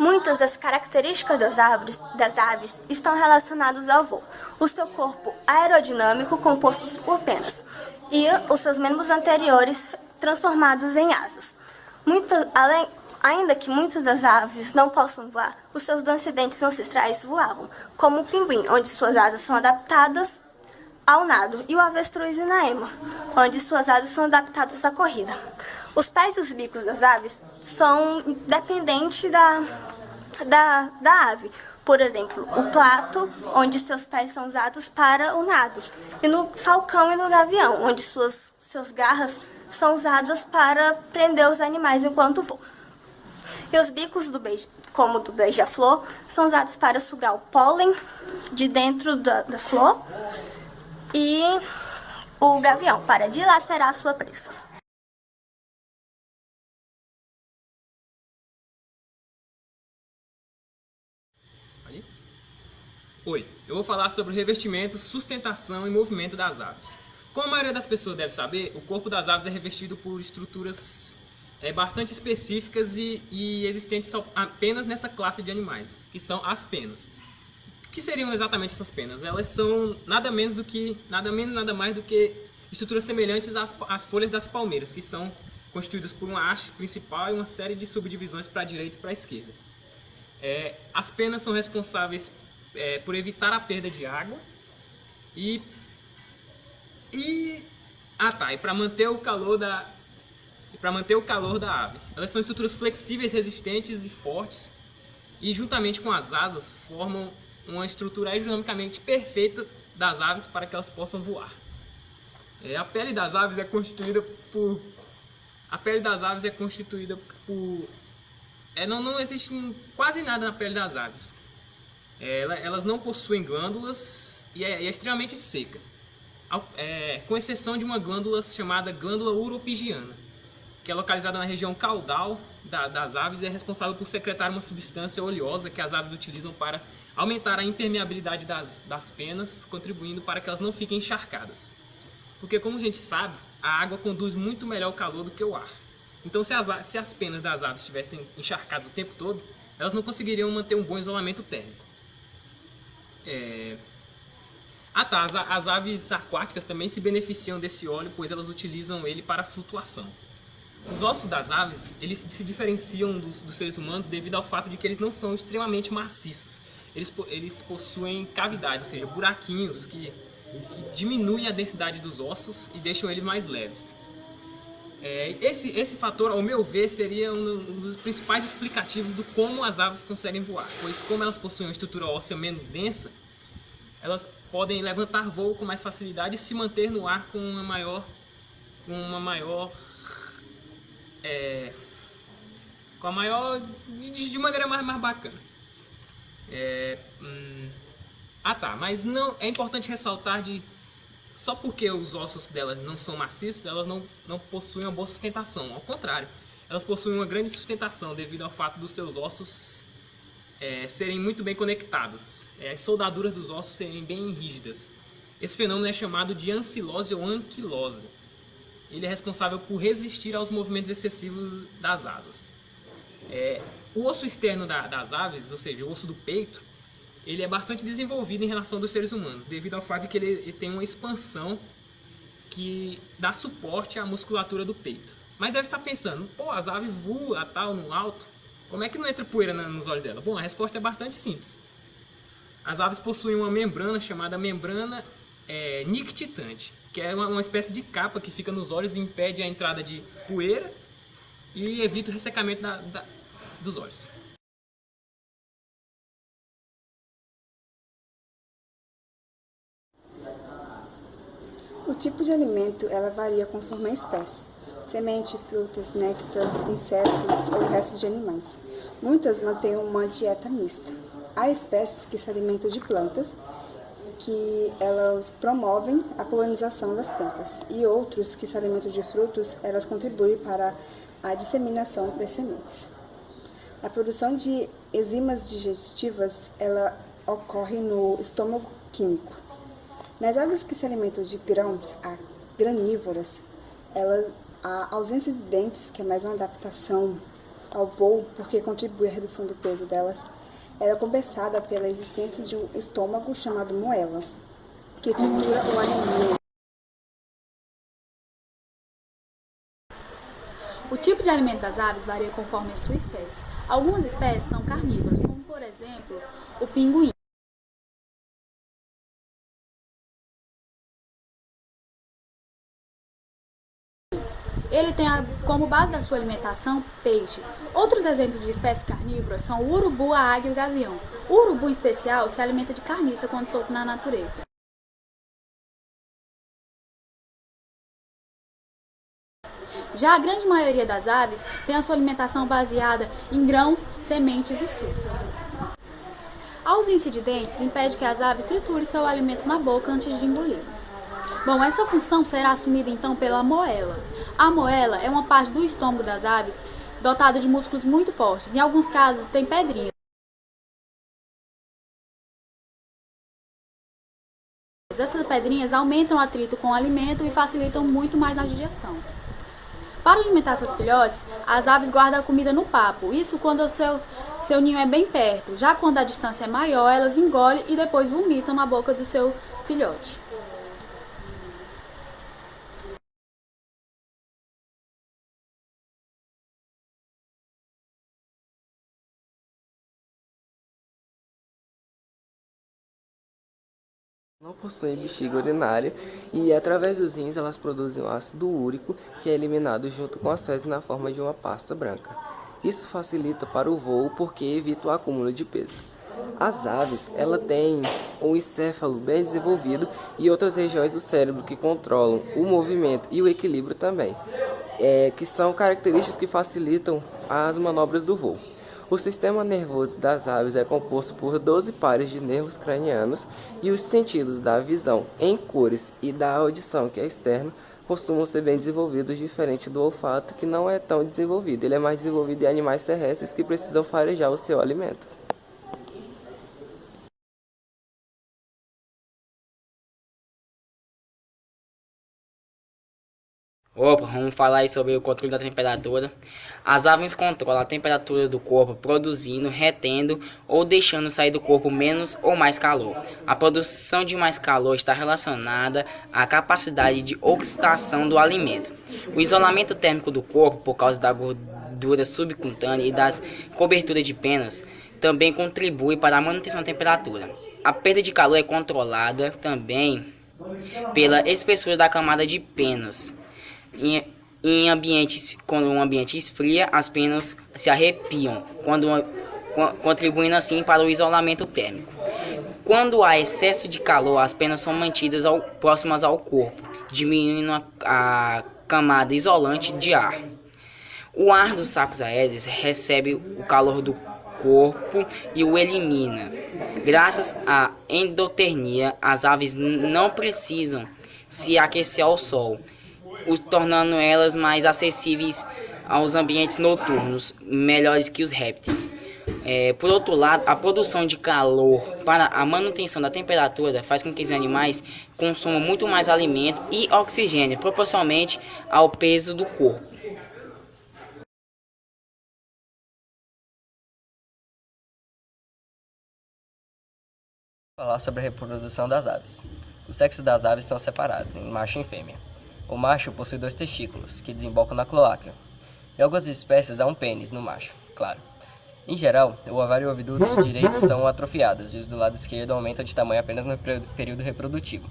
Muitas das características das aves estão relacionadas ao voo. O seu corpo aerodinâmico, composto por penas, e os seus membros anteriores transformados em asas. Ainda que muitas das aves não possam voar, os seus descendentes ancestrais voavam, como o pinguim, onde suas asas são adaptadas ao nado, e o avestruz e na ema, onde suas asas são adaptadas à corrida. Os pés e os bicos das aves são dependentes da ave. Por exemplo, o pato, onde seus pés são usados para o nado, e no falcão e no gavião, onde seus garras são usadas para prender os animais enquanto voam. E os bicos, como o do beija-flor, são usados para sugar o pólen de dentro da flor, e o gavião para dilacerar sua presa. Oi, eu vou falar sobre o revestimento, sustentação e movimento das aves. Como a maioria das pessoas deve saber, o corpo das aves é revestido por estruturas bastante específicas e existentes apenas nessa classe de animais, que são as penas. O que seriam exatamente essas penas? Elas são nada mais do que estruturas semelhantes às folhas das palmeiras, que são constituídas por uma haste principal e uma série de subdivisões para a direita e para a esquerda. As penas são responsáveis por evitar a perda de água e para manter o calor da ave. Elas são estruturas flexíveis, resistentes e fortes, e juntamente com as asas formam uma estrutura aerodinamicamente perfeita das aves para que elas possam voar. A pele das aves é constituída por não existe quase nada na pele das aves. Elas não possuem glândulas e é extremamente seca, com exceção de uma glândula chamada glândula uropigiana, que é localizada na região caudal das aves e é responsável por secretar uma substância oleosa que as aves utilizam para aumentar a impermeabilidade das penas, contribuindo para que elas não fiquem encharcadas. Porque, como a gente sabe, a água conduz muito melhor o calor do que o ar. Então, se as penas das aves estivessem encharcadas o tempo todo, elas não conseguiriam manter um bom isolamento térmico. As aves aquáticas também se beneficiam desse óleo, pois elas utilizam ele para flutuação. Os ossos das aves, eles se diferenciam dos seres humanos devido ao fato de que eles não são extremamente maciços. Eles possuem cavidades, ou seja, buraquinhos que diminuem a densidade dos ossos e deixam eles mais leves. Esse fator, ao meu ver, seria um dos principais explicativos do como as aves conseguem voar, pois como elas possuem uma estrutura óssea menos densa, elas podem levantar voo com mais facilidade e se manter no ar de maneira mais bacana. Mas não é importante ressaltar só porque os ossos delas não são maciços, elas não possuem uma boa sustentação. Ao contrário, elas possuem uma grande sustentação devido ao fato dos seus ossos serem muito bem conectados, as soldaduras dos ossos serem bem rígidas. Esse fenômeno é chamado de ancilose ou anquilose. Ele é responsável por resistir aos movimentos excessivos das asas. O osso externo das aves, ou seja, o osso do peito, ele é bastante desenvolvido em relação ao dos seres humanos, devido ao fato de que ele tem uma expansão que dá suporte à musculatura do peito. Mas deve estar pensando, as aves voam no alto, como é que não entra poeira nos olhos dela? Bom, a resposta é bastante simples. As aves possuem uma membrana chamada membrana nictitante, que é uma espécie de capa que fica nos olhos e impede a entrada de poeira e evita o ressecamento dos olhos. O tipo de alimento ela varia conforme a espécie. Semente, frutas, néctares, insetos ou restos de animais. Muitas mantêm uma dieta mista. Há espécies que se alimentam de plantas, que elas promovem a polinização das plantas, e outros que se alimentam de frutos, elas contribuem para a disseminação das sementes. A produção de enzimas digestivas, ela ocorre no estômago químico. Nas aves que se alimentam de grãos, granívoras, a ausência de dentes, que é mais uma adaptação ao voo porque contribui à redução do peso delas, ela é compensada pela existência de um estômago chamado moela, que tritura o alimento. O tipo de alimento das aves varia conforme a sua espécie. Algumas espécies são carnívoras, como por exemplo o pinguim. Ele tem como base da sua alimentação peixes. Outros exemplos de espécies carnívoras são o urubu, a águia e o gavião. O urubu, em especial, se alimenta de carniça quando solto na natureza. Já a grande maioria das aves tem a sua alimentação baseada em grãos, sementes e frutos. A ausência de dentes impede que as aves triturem seu alimento na boca antes de engolir. Bom, essa função será assumida então pela moela. A moela é uma parte do estômago das aves dotada de músculos muito fortes. Em alguns casos tem pedrinhas. Essas pedrinhas aumentam o atrito com o alimento e facilitam muito mais a digestão. Para alimentar seus filhotes, as aves guardam a comida no papo, isso quando o seu ninho é bem perto. Já quando a distância é maior, elas engolem e depois vomitam na boca do seu filhote. Não possuem bexiga urinária e, através dos rins, elas produzem um ácido úrico que é eliminado junto com as fezes na forma de uma pasta branca. Isso facilita para o voo porque evita o acúmulo de peso. As aves, ela têm um encéfalo bem desenvolvido e outras regiões do cérebro que controlam o movimento e o equilíbrio também, que são características que facilitam as manobras do voo. O sistema nervoso das aves é composto por 12 pares de nervos cranianos e os sentidos da visão em cores e da audição, que é externo, costumam ser bem desenvolvidos, diferente do olfato, que não é tão desenvolvido. Ele é mais desenvolvido em animais terrestres que precisam farejar o seu alimento. Opa, vamos falar aí sobre o controle da temperatura. As aves controlam a temperatura do corpo produzindo, retendo ou deixando sair do corpo menos ou mais calor. A produção de mais calor está relacionada à capacidade de oxidação do alimento. O isolamento térmico do corpo, por causa da gordura subcutânea e das coberturas de penas, também contribui para a manutenção da temperatura. A perda de calor é controlada também pela espessura da camada de penas. Em ambientes, quando o ambiente esfria, as penas se arrepiam, contribuindo assim para o isolamento térmico. Quando há excesso de calor, as penas são mantidas próximas ao corpo, diminuindo a camada isolante de ar. O ar dos sacos aéreos recebe o calor do corpo e o elimina. Graças à endotermia, as aves não precisam se aquecer ao sol, tornando elas mais acessíveis aos ambientes noturnos, melhores que os répteis. Por outro lado, a produção de calor para a manutenção da temperatura faz com que os animais consumam muito mais alimento e oxigênio, proporcionalmente ao peso do corpo. Falar sobre a reprodução das aves. Os sexos das aves são separados em macho e fêmea. O macho possui 2 testículos, que desembocam na cloaca. Em algumas espécies há um pênis no macho, claro. Em geral, o ovário e o oviduto direito são atrofiados e os do lado esquerdo aumentam de tamanho apenas no período reprodutivo.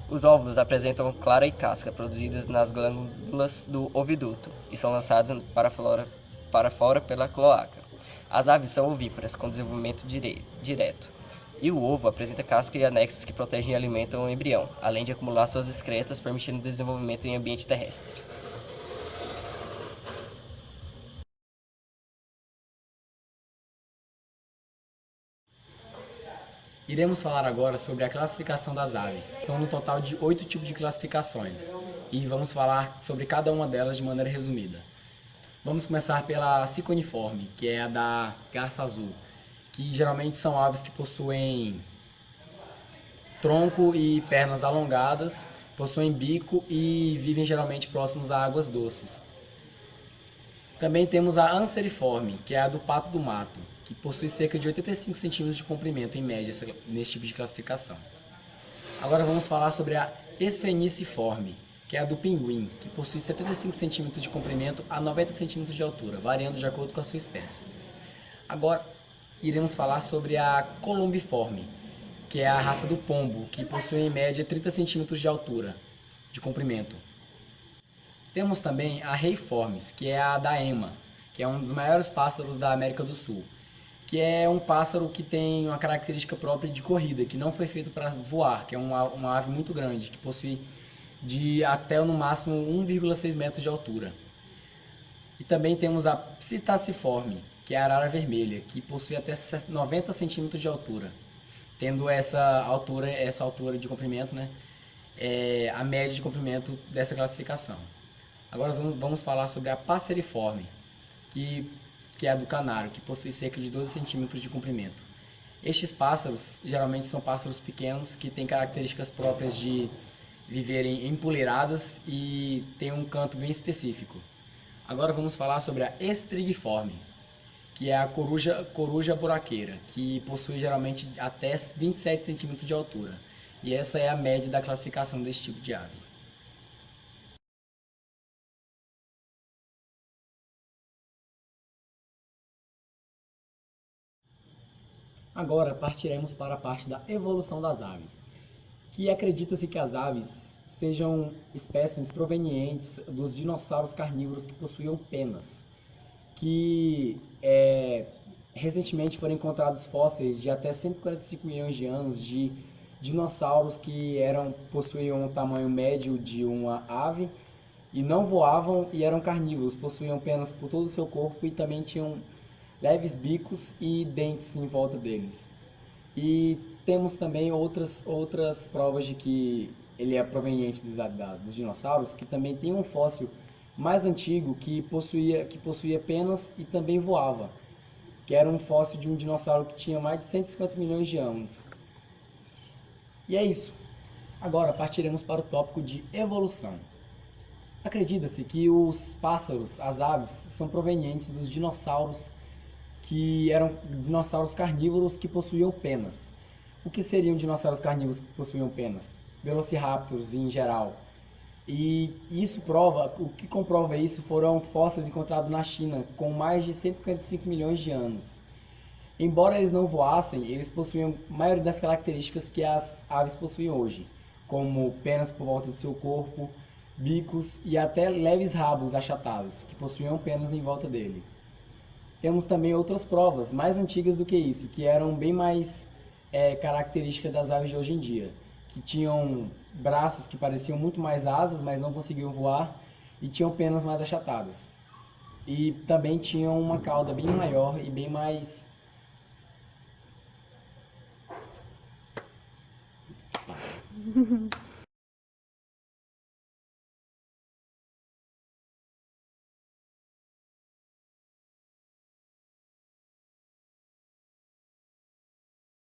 Os óvulos apresentam clara e casca, produzidos nas glândulas do oviduto, e são lançados para fora pela cloaca. As aves são ovíparas, com desenvolvimento direto. E o ovo apresenta casca e anexos que protegem e alimentam o embrião, além de acumular suas excretas, permitindo o desenvolvimento em ambiente terrestre. Iremos falar agora sobre a classificação das aves. São no total de 8 tipos de classificações, e vamos falar sobre cada uma delas de maneira resumida. Vamos começar pela ciconiforme, que é a da garça azul, que geralmente são aves que possuem tronco e pernas alongadas, possuem bico e vivem geralmente próximos a águas doces. Também temos a anseriforme, que é a do pato do mato, que possui cerca de 85 centímetros de comprimento em média nesse tipo de classificação. Agora vamos falar sobre a esfeniciforme, que é a do pinguim, que possui 75 centímetros de comprimento a 90 centímetros de altura, variando de acordo com a sua espécie. Agora iremos falar sobre a columbiforme, que é a raça do pombo, que possui em média 30 centímetros de altura de comprimento. Temos também a reiformes, que é a da ema, que é um dos maiores pássaros da América do Sul, que é um pássaro que tem uma característica própria de corrida, que não foi feito para voar, que é uma ave muito grande, que possui de até no máximo 1,6 metros de altura. E também temos a psittaciforme, que é a arara vermelha, que possui até 90 centímetros de altura, tendo essa altura de comprimento, né, a média de comprimento dessa classificação. Agora vamos falar sobre a passeriforme, que é a do canário, que possui cerca de 12 centímetros de comprimento. Estes pássaros geralmente são pássaros pequenos que têm características próprias de viverem empoleiradas e têm um canto bem específico. Agora vamos falar sobre a estrigiforme, que é a coruja buraqueira, que possui geralmente até 27 centímetros de altura. E essa é a média da classificação desse tipo de ave. Agora partiremos para a parte da evolução das aves, que acredita-se que as aves sejam espécimes provenientes dos dinossauros carnívoros que possuíam penas, que recentemente foram encontrados fósseis de até 145 milhões de anos de dinossauros que possuíam um tamanho médio de uma ave e não voavam e eram carnívoros, possuíam penas por todo o seu corpo e também tinham leves bicos e dentes em volta deles. E temos também outras provas de que ele é proveniente dos dinossauros, que também tem um fóssil mais antigo que possuía penas e também voava, que era um fóssil de um dinossauro que tinha mais de 150 milhões de anos. E é isso. Agora partiremos para o tópico de evolução. Acredita-se que os pássaros, as aves, são provenientes dos dinossauros que eram dinossauros carnívoros que possuíam penas. O que seriam dinossauros carnívoros que possuíam penas? Velociraptors em geral. E o que comprova isso foram fósseis encontrados na China com mais de 155 milhões de anos. Embora eles não voassem, eles possuíam a maioria das características que as aves possuem hoje, como penas por volta do seu corpo, bicos e até leves rabos achatados, que possuíam penas em volta dele. Temos também outras provas mais antigas do que isso, que eram bem mais características das aves de hoje em dia, que tinham braços que pareciam muito mais asas, mas não conseguiam voar, e tinham penas mais achatadas. E também tinham uma cauda bem maior e bem mais...